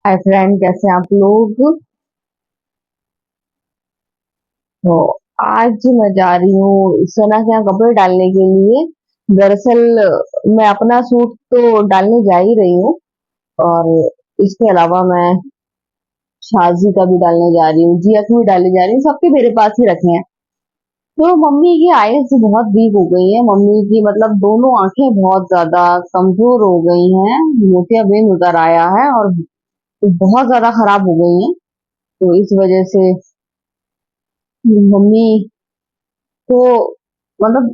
Hi friend, कैसे हैं आप लोग। तो आज मैं जा रही हूँ सना के यहाँ कपड़े डालने के लिए। दरअसल मैं अपना सूट तो डालने जा ही रही हूँ, और इसके अलावा मैं शाजी का भी डालने जा रही हूँ, जिया का भी डालने जा रही हूँ। सबके मेरे पास ही रखे हैं। तो मम्मी की आईज बहुत वीक हो गई है। मम्मी की मतलब दोनों आंखें बहुत ज्यादा कमजोर हो गई हैं। मोतियाबिंद उतर आया है और बहुत ज्यादा खराब हो गई हैं। तो इस वजह से मम्मी को मतलब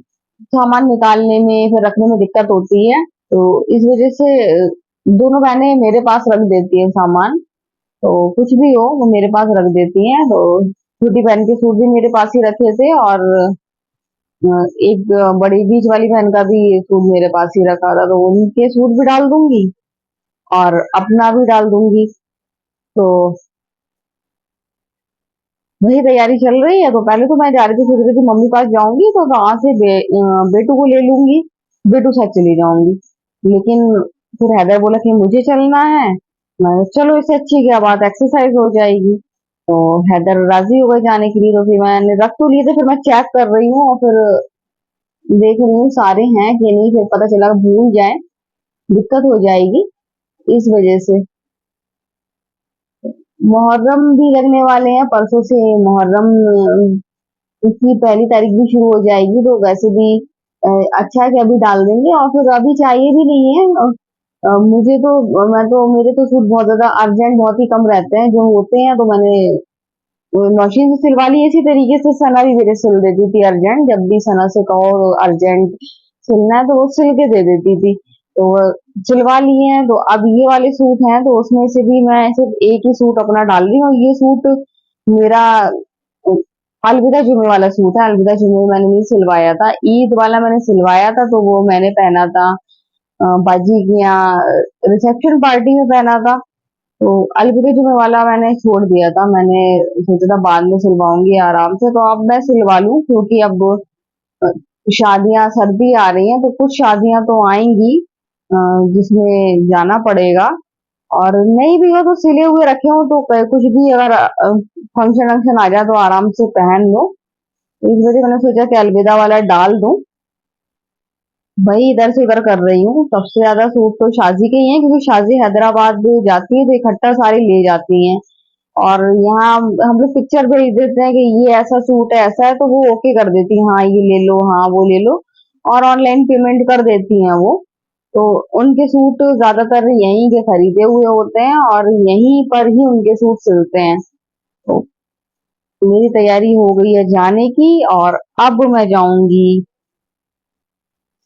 सामान निकालने में फिर रखने में दिक्कत होती है। तो इस वजह से दोनों बहनें मेरे पास रख देती है सामान। तो कुछ भी हो वो मेरे पास रख देती हैं। तो छोटी बहन के सूट भी मेरे पास ही रखे थे, और एक बड़ी बीच वाली बहन का भी सूट मेरे पास ही रखा था। तो उनके सूट भी डाल दूंगी और अपना भी डाल दूंगी। तो वही तैयारी चल रही है। तो पहले तो मैं जा रही थी, सोच रही थी मम्मी पास जाऊंगी तो वहां से बेटू को ले लूंगी, बेटू साथ चली जाऊंगी। लेकिन फिर हैदर बोला कि मुझे चलना है। मैं कहा, चलो इससे अच्छी क्या बात, एक्सरसाइज हो जाएगी। तो हैदर राजी हो गए जाने के लिए। तो फिर मैंने रख तो लिए थे, फिर मैं चेक कर रही हूँ और फिर देख रही हूँ सारे हैं कि नहीं। फिर पता चला भूल जाए, दिक्कत हो जाएगी। इस वजह से मुहर्रम भी लगने वाले हैं परसों से। मुहर्रम इसकी पहली तारीख भी शुरू हो जाएगी। तो वैसे भी अच्छा है कि अभी डाल देंगे, और फिर अभी चाहिए भी नहीं है। मुझे तो मैं तो मेरे तो सूट बहुत ज्यादा अर्जेंट बहुत ही कम रहते हैं, जो होते हैं तो मैंने वो मशीन से सिलवा ली। इसी तरीके से सना भी मेरे सिल देती थी अर्जेंट। जब भी सना से कहो अर्जेंट सिलना है तो वो सिल के दे देती थी। तो वो सिलवा लिए हैं। तो अब ये वाले सूट हैं, तो उसमें से भी मैं सिर्फ एक ही सूट अपना डाल रही हूँ। ये सूट मेरा अलविदा जुमे वाला सूट है। अलविदा जुमे में मैंने नहीं सिलवाया था, ईद वाला मैंने सिलवाया था। तो वो मैंने पहना था बाजी के यहाँ रिसेप्शन पार्टी में पहना था। तो अलविदा जुमे वाला मैंने छोड़ दिया था। मैंने सोचा था बाद में सिलवाऊंगी आराम से। तो अब मैं सिलवा लूं, क्योंकि अब अ, शादियां सर्दी आ रही हैं, तो कुछ शादियां तो आएंगी जिसमें जाना पड़ेगा। और नहीं भी हो तो सिले हुए रखे हो तो कुछ भी अगर फंक्शन वंक्शन आ जाए तो आराम से पहन लो। तो इस वजह से मैंने सोचा कि अलविदा वाला डाल दूं। वही इधर से उधर कर रही हूँ। सबसे ज्यादा सूट तो शाजी के ही हैं, क्योंकि शाजी हैदराबाद जाती है तो इकट्ठा सारी ले जाती हैं। और यहाँ हम लोग पिक्चर भेज देते हैं कि ये ऐसा सूट है, ऐसा है, तो वो ओके कर देती हैं, हाँ ये ले लो, हाँ वो ले लो। और ऑनलाइन पेमेंट कर देती हैं वो। तो उनके सूट ज्यादातर यहीं के खरीदे हुए होते हैं, और यहीं पर ही उनके सूट सिलते हैं। तो मेरी तैयारी हो गई है जाने की, और अब मैं जाऊंगी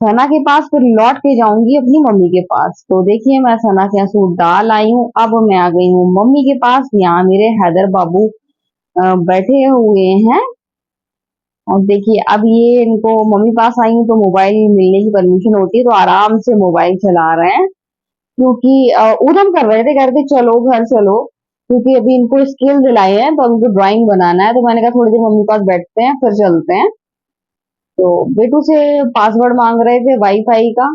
सना के पास, फिर लौट के जाऊंगी अपनी मम्मी के पास। तो देखिए, मैं सना के यहाँ सूट डाल आई हूँ। अब मैं आ गई हूँ मम्मी के पास। यहाँ मेरे हैदर बाबू बैठे हुए हैं। और देखिए, अब ये इनको मम्मी पास आई हूँ तो मोबाइल मिलने की परमिशन होती है, तो आराम से मोबाइल चला रहे हैं। क्योंकि उधम कर रहे थे, कह रहे थे चलो घर चलो। क्योंकि अभी इनको स्केल दिलाए हैं, तो उनको ड्राइंग बनाना है। तो मैंने कहा थोड़ी देर मम्मी पास बैठते हैं फिर चलते हैं। तो बेटू से पासवर्ड मांग रहे थे वाईफाई का।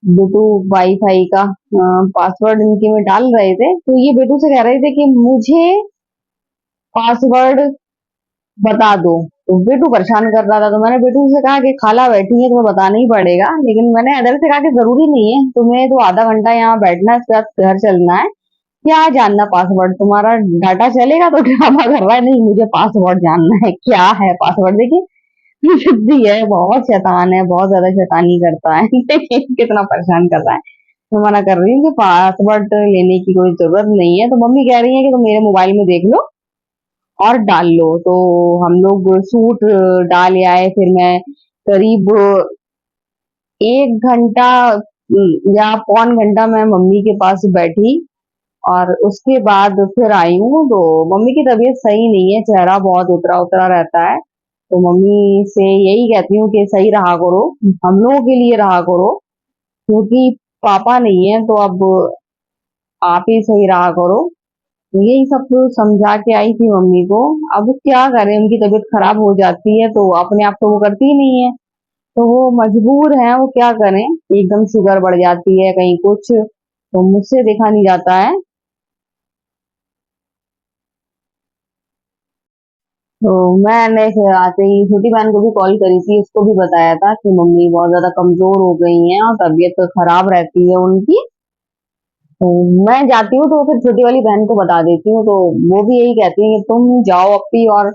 बेटू वाईफाई का पासवर्ड इनके में डाल रहे थे। तो ये बेटू से कह रहे थे कि मुझे पासवर्ड बता दो। तो बेटू परेशान कर रहा था। तो मैंने बेटू से कहा कि खाला बैठी है, तुम्हें बताना ही पड़ेगा। लेकिन मैंने अदर से कहा कि जरूरी नहीं है, तुम्हें तो आधा घंटा यहाँ बैठना है, उसके बाद घर चलना है। क्या जानना पासवर्ड, तुम्हारा डाटा चलेगा। तो ड्रामा कर रहा है, नहीं मुझे पासवर्ड जानना है, क्या है पासवर्ड। देखिए जिद्दी है, बहुत शैतान है, बहुत ज्यादा शैतानी करता है। देखिए कितना परेशान कर रहा है। मैं मना कर रही हूँ कि पासवर्ड लेने की कोई जरूरत नहीं है। तो मम्मी कह रही है कि तुम मेरे मोबाइल में देख लो और डाल लो। तो हम लोग सूट डाल आए। फिर मैं करीब 1 घंटा या पौन घंटा मैं मम्मी के पास बैठी, और उसके बाद फिर आई हूँ। तो मम्मी की तबीयत सही नहीं है, चेहरा बहुत उतरा उतरा रहता है। तो मम्मी से यही कहती हूँ कि सही रहा करो, हम लोगों के लिए रहा करो। क्योंकि पापा नहीं है, तो अब आप ही सही रहा करो। तो यही सब तो समझा के आई थी मम्मी को। अब क्या करें, उनकी तबीयत खराब हो जाती है तो अपने आप तो वो करती ही नहीं है। तो वो मजबूर है, वो क्या करें। एकदम शुगर बढ़ जाती है, कहीं कुछ, तो मुझसे देखा नहीं जाता है। तो मैंने फिर आते ही छोटी बहन को भी कॉल करी थी, उसको भी बताया था कि मम्मी बहुत ज्यादा कमजोर हो गई हैं और तबीयत खराब रहती है उनकी। तो मैं जाती हूँ तो फिर छोटी वाली बहन को बता देती हूँ, तो वो भी यही कहती है कि तुम जाओ अपी और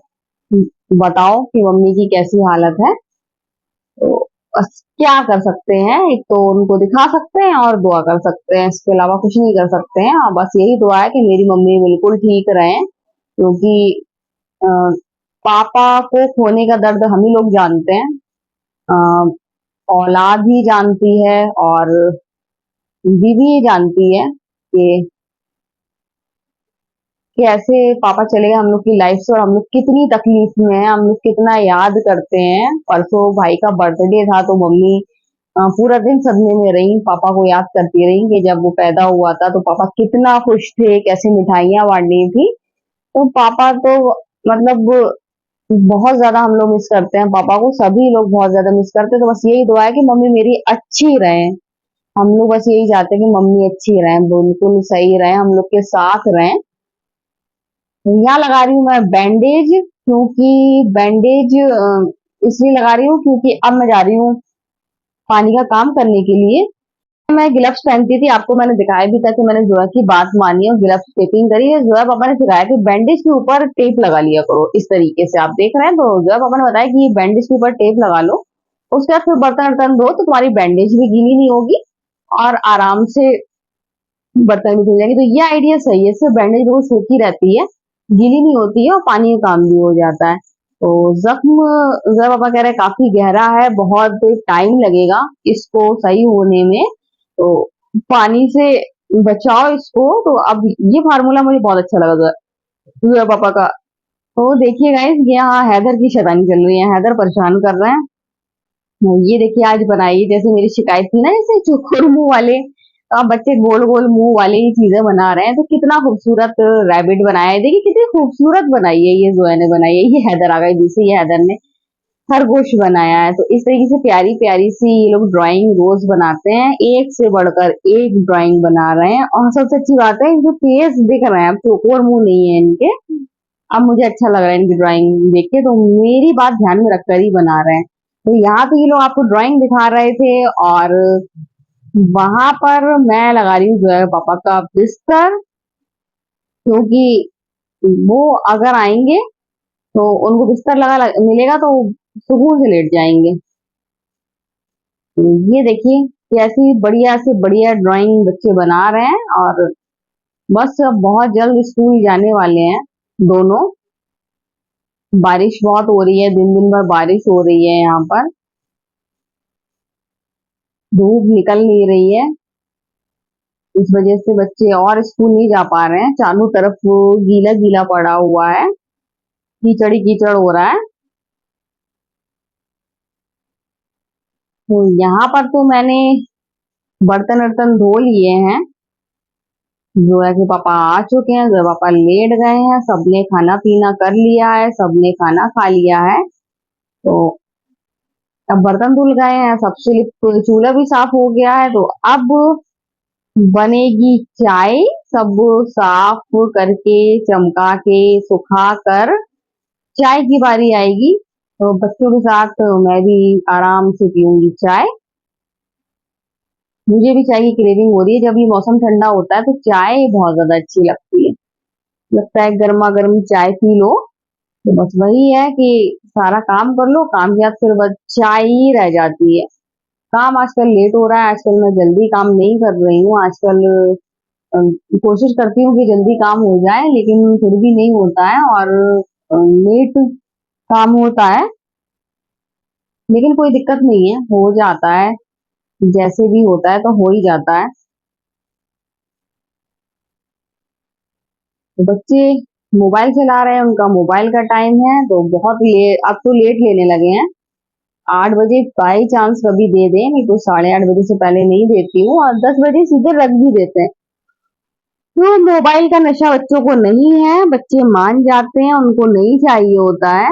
बताओ कि मम्मी की कैसी हालत है। तो बस क्या कर सकते हैं, एक तो उनको दिखा सकते हैं और दुआ कर सकते हैं, इसके अलावा कुछ नहीं कर सकते हैं। और बस यही दुआ है कि मेरी मम्मी बिल्कुल ठीक रहें, क्योंकि अ, पापा को खोने का दर्द हम ही लोग जानते हैं। अ, औलाद ही जानती है और बीवी ही जानती है कि कैसे पापा चले गए हम लोग की लाइफ से और हम लोग कितनी तकलीफ में हैं, हम लोग कितना याद करते हैं। परसों भाई का बर्थडे था तो मम्मी पूरा दिन सदमे में रही, पापा को याद करती रही कि जब वो पैदा हुआ था तो पापा कितना खुश थे, कैसे मिठाइयाँ बांटी थी। तो पापा तो मतलब बहुत ज्यादा हम लोग मिस करते हैं पापा को, सभी लोग बहुत ज्यादा मिस करते हैं। तो बस यही दुआ है कि मम्मी मेरी अच्छी रहे। हम लोग बस यही चाहते हैं कि मम्मी अच्छी रहे, बिल्कुल सही रहे, हम लोग के साथ रहें। यहाँ लगा रही हूँ मैं बैंडेज, क्योंकि बैंडेज इसलिए लगा रही हूँ क्योंकि अब मैं जा रही हूँ पानी का काम करने के लिए। मैं ग्लव्स पहनती थी, आपको मैंने दिखाया भी था कि मैंने जोया की बात मानी और ग्लव्स टेपिंग करी है। जोया पापा ने सिखाया कि बैंडेज के ऊपर टेप लगा लिया करो, इस तरीके से आप देख रहे हैं। तो जोया पापा ने बताया कि बैंडेज के ऊपर टेप लगा लो, उसके बाद फिर बर्तन वर्तन धो तो तुम्हारी बैंडेज भी गीली नहीं होगी और आराम से बर्तन भी धुल जाएंगे। तो ये आइडिया सही है, इससे बैंडेज बिल्कुल सूखी रहती है, गीली नहीं होती है और पानी का काम भी हो जाता है। तो जख्म जोया पापा कह रहे हैं काफी गहरा है, बहुत टाइम लगेगा इसको सही होने में, तो पानी से बचाओ इसको। तो अब ये फार्मूला मुझे बहुत अच्छा लगा जोया पापा का। तो देखिए गाइस, यहाँ हैदर की शैतानी चल रही है, हैदर परेशान कर रहे हैं। ये देखिए आज बनाई, जैसे मेरी शिकायत थी ना जैसे चुकुर मुंह वाले, तो अब बच्चे गोल गोल मुंह वाले ही चीजें बना रहे हैं। तो कितना खूबसूरत रैबिट बनाया है, देखिए कितनी खूबसूरत बनाई है, ये जोया ने बनाई है। ये हैदर आ गई दूसरी, ये हैदर ने खरगोश बनाया है। तो इस तरीके से प्यारी प्यारी सी ये लोग ड्राइंग रोज बनाते हैं, एक से बढ़कर एक ड्राइंग बना रहे हैं। और सबसे अच्छी बात है इनके फेस दिख रहे हैं, अब चौकोर मुंह नहीं है इनके। अब मुझे अच्छा लग रहा है इनकी ड्राइंग देख के, तो मेरी बात ध्यान में रखकर ही बना रहे हैं। तो यहाँ पे ये लोग आपको ड्राइंग दिखा रहे थे और वहां पर मैं लगा रही हूँ जो है पापा का बिस्तर, क्योंकि वो अगर आएंगे तो उनको बिस्तर मिलेगा तो सुकून से लेट जाएंगे। ये देखिए कैसी बढ़िया से बढ़िया ड्राइंग बच्चे बना रहे हैं। और बस अब बहुत जल्द स्कूल जाने वाले हैं दोनों। बारिश बहुत हो रही है, दिन दिन भर बारिश हो रही है यहाँ पर, धूप निकल नहीं रही है, इस वजह से बच्चे और स्कूल नहीं जा पा रहे हैं। चारों तरफ वो गीला गीला पड़ा हुआ है, कीचड़ ही कीचड़ हो रहा है। तो यहाँ पर तो मैंने बर्तन वर्तन धो लिए हैं, जो है कि पापा आ चुके हैं, जो पापा लेट गए हैं, सबने खाना पीना कर लिया है, सबने खाना खा लिया है। तो अब बर्तन धुल गए हैं, सबसे चूल्हा भी साफ हो गया है। तो अब बनेगी चाय, सब साफ करके चमका के सुखा कर चाय की बारी आएगी। तो बच्चों के साथ मैं भी आराम से पीऊंगी चाय। मुझे भी चाय की क्रेविंग हो रही है, जब ये मौसम ठंडा होता है तो चाय बहुत ज्यादा अच्छी लगती है, लगता है गर्मा गर्म चाय पी लो। तो बस वही है कि सारा काम कर लो, काम के बाद फिर बस चाय ही रह जाती है। काम आजकल लेट हो रहा है, आजकल मैं जल्दी काम नहीं कर रही हूँ आजकल। कोशिश करती हूँ कि जल्दी काम हो जाए, लेकिन फिर भी नहीं होता है और लेट काम होता है। लेकिन कोई दिक्कत नहीं है, हो जाता है, जैसे भी होता है तो हो ही जाता है। तो बच्चे मोबाइल चला रहे हैं, उनका मोबाइल का टाइम है, तो बहुत लेट, अब तो लेट लेने लगे हैं। 8 बजे बाई चांस कभी दे दें, नहीं तो 8:30 बजे से पहले नहीं देती हूँ, और 10 बजे सीधे रख भी देते हैं। तो मोबाइल का नशा बच्चों को नहीं है, बच्चे मान जाते हैं, उनको नहीं चाहिए होता है।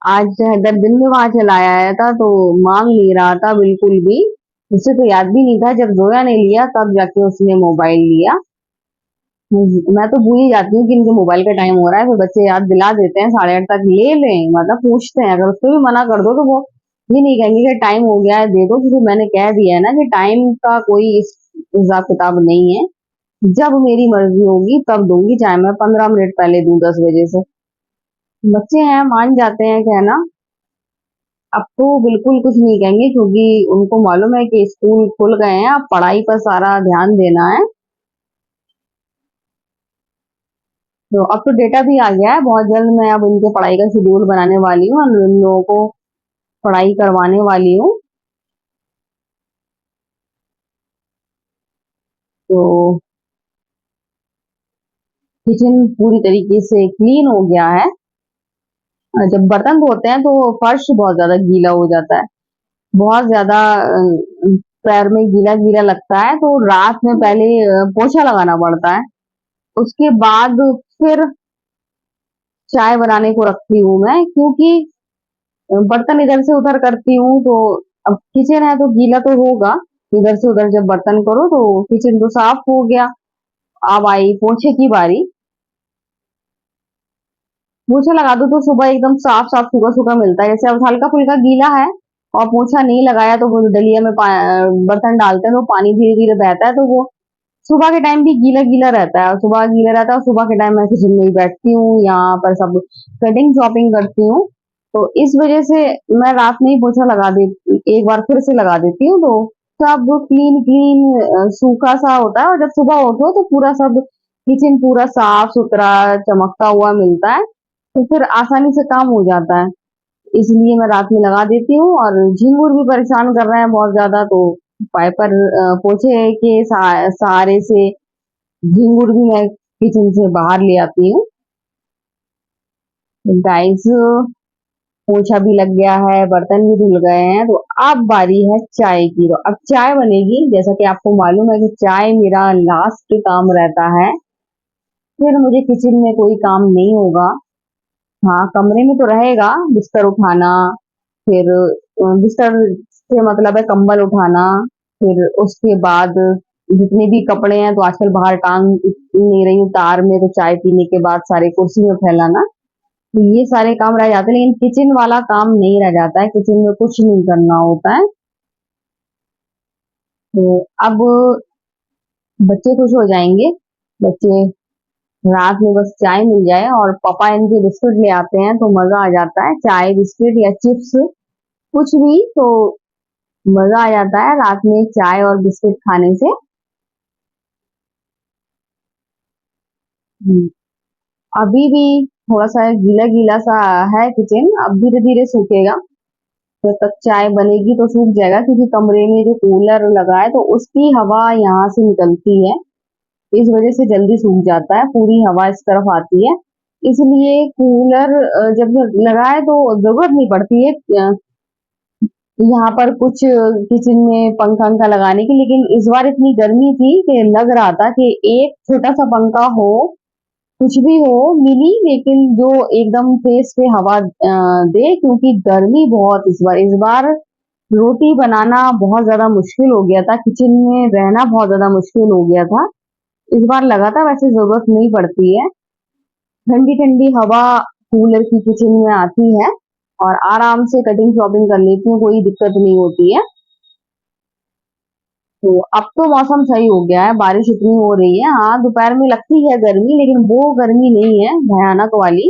आज हैदर दिन में वहां चला आया था तो मांग नहीं रहा था बिल्कुल भी, उसे तो याद भी नहीं था, जब जोया ने लिया तब जाके उसने मोबाइल लिया। मैं तो भूल ही जाती हूँ कि इनके मोबाइल का टाइम हो रहा है, फिर बच्चे याद दिला देते हैं 8:30 तक ले लें, मतलब पूछते हैं। अगर उसको भी मना कर दो तो वो ये नहीं कहेंगे कि टाइम हो गया है दे दो, क्योंकि मैंने कह दिया है ना कि टाइम का कोई हिसाब किताब नहीं है। जब मेरी मर्जी होगी तब दूंगी, चाहे मैं 15 मिनट पहले दूं 10 बजे से। बच्चे हैं, मान जाते हैं कहना। अब तो बिल्कुल कुछ नहीं कहेंगे, क्योंकि उनको मालूम है कि स्कूल खुल गए हैं, अब पढ़ाई पर सारा ध्यान देना है। तो अब तो डेटा भी आ गया है, बहुत जल्द मैं अब उनके पढ़ाई का शेड्यूल बनाने वाली हूँ और उन लोगों को पढ़ाई करवाने वाली हूँ। तो किचन पूरी तरीके से क्लीन हो गया है। जब बर्तन धोते हैं तो फर्श बहुत ज्यादा गीला हो जाता है, बहुत ज्यादा पैर में गीला गीला लगता है, तो रात में पहले पोछा लगाना पड़ता है। उसके बाद फिर चाय बनाने को रखती हूँ मैं, क्योंकि बर्तन इधर से उधर करती हूँ तो अब किचन है तो गीला तो होगा। इधर से उधर जब बर्तन करो तो किचन तो साफ हो गया। अब आई पोछे की बारी। पोछा लगा दो तो सुबह एकदम साफ साफ सूखा सूखा मिलता है। जैसे अब हल्का फुल्का गीला है और पोछा नहीं लगाया तो वो डलिया में बर्तन डालते हैं तो पानी धीरे धीरे बहता है, तो वो सुबह के टाइम भी गीला गीला रहता है। और सुबह गीला रहता है और सुबह के टाइम मैं किचन में ही बैठती हूँ, यहाँ पर सब कटिंग शॉपिंग करती हूँ। तो इस वजह से मैं रात में ही पोछा लगा देती, एक बार फिर से लगा देती हूँ, तो सब क्लीन क्लीन सूखा सा होता है। और जब सुबह उठो तो पूरा सब किचन पूरा साफ सुथरा चमकता हुआ मिलता है, तो फिर आसानी से काम हो जाता है। इसलिए मैं रात में लगा देती हूँ। और झिंगुर भी परेशान कर रहे हैं बहुत ज्यादा, तो वाइपर पोछे के सहारे से झिंगुर भी मैं किचन से बाहर ले आती हूँ। गाइस, पोछा भी लग गया है, बर्तन भी धुल गए हैं, तो अब बारी है चाय की। तो अब चाय बनेगी। जैसा कि आपको मालूम है कि चाय मेरा लास्ट काम रहता है, फिर मुझे किचन में कोई काम नहीं होगा। हाँ, कमरे में तो रहेगा बिस्तर उठाना, फिर बिस्तर से मतलब है कंबल उठाना, फिर उसके बाद जितने भी कपड़े हैं तो आजकल बाहर टांग नहीं रही हूँ तार में, तो चाय पीने के बाद सारे कुर्सी में फैलाना, तो ये सारे काम रह जाते हैं। लेकिन किचन वाला काम नहीं रह जाता है, किचन में कुछ नहीं करना होता है। तो अब बच्चे खुश हो जाएंगे। बच्चे रात में बस चाय मिल जाए और पापा इनके बिस्कुट ले आते हैं तो मजा आ जाता है। चाय बिस्किट या चिप्स कुछ भी, तो मजा आ जाता है रात में चाय और बिस्किट खाने से। हम्म, अभी भी थोड़ा सा गीला गीला सा है किचन, अब धीरे धीरे सूखेगा। जब तक चाय बनेगी तो सूख जाएगा, क्योंकि कमरे में जो कूलर लगा है तो उसकी हवा यहाँ से निकलती है, इस वजह से जल्दी सूख जाता है, पूरी हवा इस तरफ आती है। इसलिए कूलर जब लगाए तो जरूरत नहीं पड़ती है यहाँ पर कुछ किचन में पंखा वंखा लगाने की। लेकिन इस बार इतनी गर्मी थी कि लग रहा था कि एक छोटा सा पंखा हो, कुछ भी हो मिनी, लेकिन जो एकदम फेस पे हवा दे, क्योंकि गर्मी बहुत इस बार रोटी बनाना बहुत ज्यादा मुश्किल हो गया था, किचन में रहना बहुत ज्यादा मुश्किल हो गया था। इस बार लगा था, वैसे जरूरत नहीं पड़ती है, ठंडी ठंडी हवा कूलर की किचन में आती है और आराम से कटिंग शॉपिंग कर लेती हूँ, कोई दिक्कत नहीं होती है। तो अब तो मौसम सही हो गया है, बारिश इतनी हो रही है। हाँ, दोपहर में लगती है गर्मी, लेकिन वो गर्मी नहीं है भयानक वाली।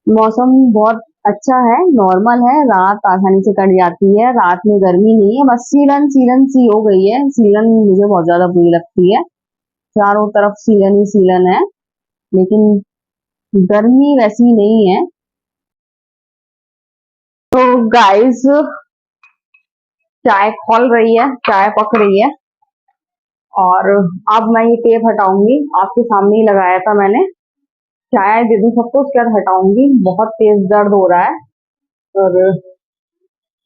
मौसम बहुत अच्छा है, नॉर्मल है, रात आसानी से कट जाती है, रात में गर्मी नहीं है। बस सीलन सीलन सी हो गई है, सीलन मुझे बहुत ज्यादा बुरी लगती है, चारों तरफ सीलन ही सीलन है, लेकिन गर्मी वैसी नहीं है। तो गाइस, चाय खोल रही है, चाय पक रही है, और अब मैं ये टेप हटाऊंगी, आपके सामने ही लगाया था मैंने। चाय दे दूं सबको, उसके बाद हटाऊंगी। बहुत तेज दर्द हो रहा है और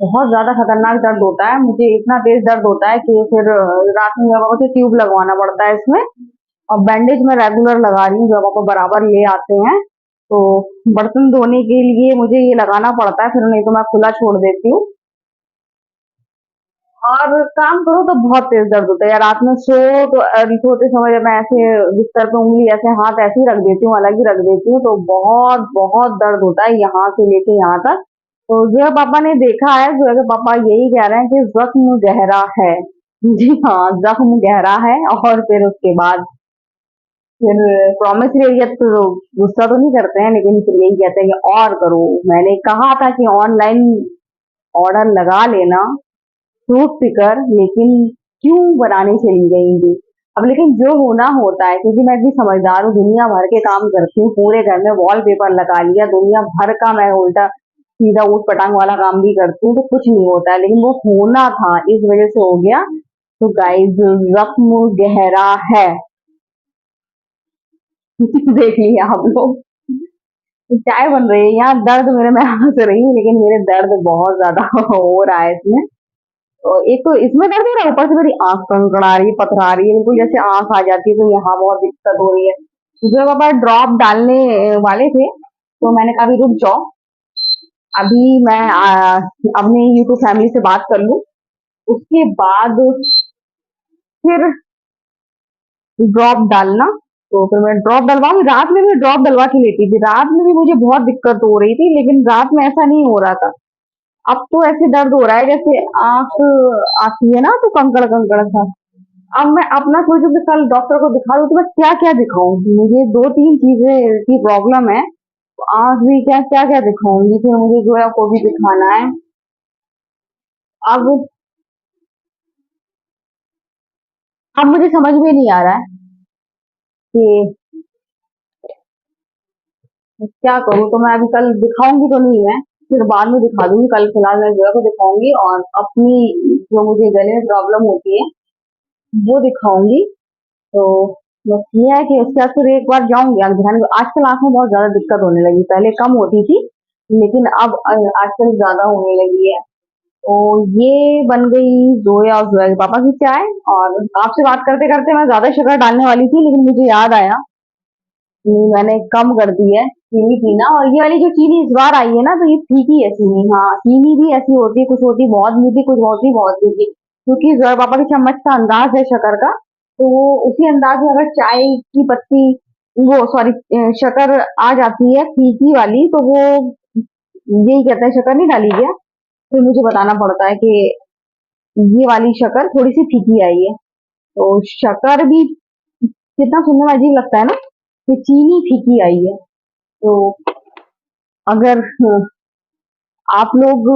बहुत ज्यादा खतरनाक दर्द होता है, मुझे इतना तेज दर्द होता है कि फिर रात में पापा को ट्यूब लगवाना पड़ता है इसमें। और बैंडेज में रेगुलर लगा रही हूँ, जब पापा बराबर ले आते हैं तो बर्तन धोने के लिए मुझे ये लगाना पड़ता है, फिर नहीं तो मैं खुला छोड़ देती हूँ। और काम करो तो बहुत तेज दर्द होता है यार। रात में सो तो सोते समय जब मैं ऐसे बिस्तर पे उंगली ऐसे हाथ ऐसे ही रख देती हूँ, अलग ही रख देती हूँ, तो बहुत बहुत दर्द होता है यहाँ से लेके यहाँ तक। तो जो पापा ने देखा है, जो है पापा यही कह रहे हैं कि जख्म गहरा है। जी हाँ, जख्म गहरा है। और फिर उसके बाद फिर प्रॉमिस यही तो गुस्सा तो नहीं करते हैं, लेकिन फिर यही कहते हैं कि और करो। मैंने कहा था कि ऑनलाइन ऑर्डर लगा लेना फ्रूट पिकर, लेकिन क्यों बनाने चली गई थी। अब लेकिन जो होना होता है, क्योंकि मैं इतनी समझदार हूँ, दुनिया भर के काम करती हूँ, पूरे घर में वॉलपेपर लगा लिया, दुनिया भर का मैं उल्टा सीधा ऊट पटांग वाला काम भी करती हूँ, तो कुछ नहीं होता है, लेकिन वो होना था इस वजह से हो गया। तो गाइस, जख्म गहरा है। देख लिया आप लोग। चाय बन रही है यहाँ, दर्द मेरे में हंस रही हूँ, लेकिन मेरे दर्द बहुत ज्यादा हो रहा है इसमें। तो एक तो इसमें दर्द हो रहा है, ऊपर से मेरी आंख कड़कड़ा रही है, पथरा रही है, बिल्कुल जैसे आंख आ जाती है, तो यहाँ बहुत दिक्कत हो रही है। जो पापा ड्रॉप डालने वाले थे, तो मैंने कहा अभी रुक जाओ, अभी मैं अपने यूट्यूब फैमिली से बात कर लूँ, उसके बाद फिर ड्रॉप डालना। तो फिर मैं ड्रॉप डलवाऊंगी, रात में भी ड्रॉप डलवा के लेती थी, रात में भी मुझे बहुत दिक्कत हो रही थी, लेकिन रात में ऐसा नहीं हो रहा था। अब तो ऐसे दर्द हो रहा है जैसे आंख आती है ना, तो कंकड़ कंकड़ सा। अब मैं अपना सोचूं कि कल डॉक्टर को दिखा दूं, तो मैं क्या क्या दिखाऊं। मुझे दो तीन चीजें की प्रॉब्लम है, तो आंख भी क्या क्या क्या दिखाऊंगी, फिर मुझे जो है को भी दिखाना है। अब अब मुझे समझ में नहीं आ रहा है कि क्या करूँ। तो मैं अभी कल दिखाऊंगी तो नहीं, मैं फिर बाद में दिखा दूंगी। कल फिलहाल मैं जो है को दिखाऊंगी, और अपनी जो मुझे गले में प्रॉब्लम होती है वो दिखाऊंगी। तो बस ये है कि उसके बाद फिर एक बार जाऊंगी आँख दिखाने को। आजकल आँख में बहुत ज़्यादा दिक्कत होने लगी, पहले कम होती थी, लेकिन अब आजकल ज़्यादा होने लगी है। तो ये बन गई जोया और जोया के पापा की चाय। और आपसे बात करते करते मैं ज़्यादा शक्कर डालने वाली थी, लेकिन मुझे याद आया कि मैंने कम कर दी है चीनी पीना। और ये वाली जो चीनी इस बार आई है ना, तो ये फीकी है चीनी। हाँ, चीनी भी ऐसी होती है, कुछ होती बहुत मीठी, कुछ होती बहुत फीकी, क्योंकि जोया पापा के चम्मच का अंदाज है शक्कर का, तो वो उसी अंदाज में अगर चाय की पत्ती, वो सॉरी, शक्कर आ जाती है फीकी वाली, तो वो यही कहते हैं शक्कर नहीं डाली क्या। फिर मुझे बताना पड़ता है कि ये वाली शक्कर थोड़ी सी फीकी आई है। तो शक्कर भी कितना सुनने में अजीब लगता है ना, कि चीनी फीकी आई है। तो अगर आप लोग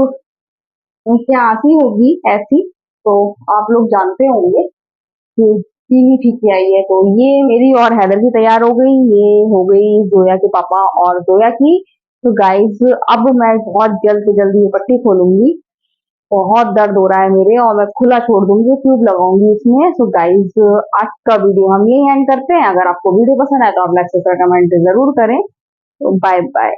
के आती होगी ऐसी, तो आप लोग जानते होंगे कि चीनी फीकी आई है। तो ये मेरी और हैदर की तैयार हो गई, ये हो गई जोया के पापा और जोया की। तो गाइस, अब मैं बहुत जल्द से जल्द ये पट्टी खोलूंगी, बहुत दर्द हो रहा है मेरे, और मैं खुला छोड़ दूंगी, ट्यूब लगाऊंगी इसमें। सो गाइस, आज का वीडियो हम यही एंड करते हैं। अगर आपको वीडियो पसंद आए तो आप लाइक सब्सक्राइब कमेंट जरूर करें। तो बाय बाय।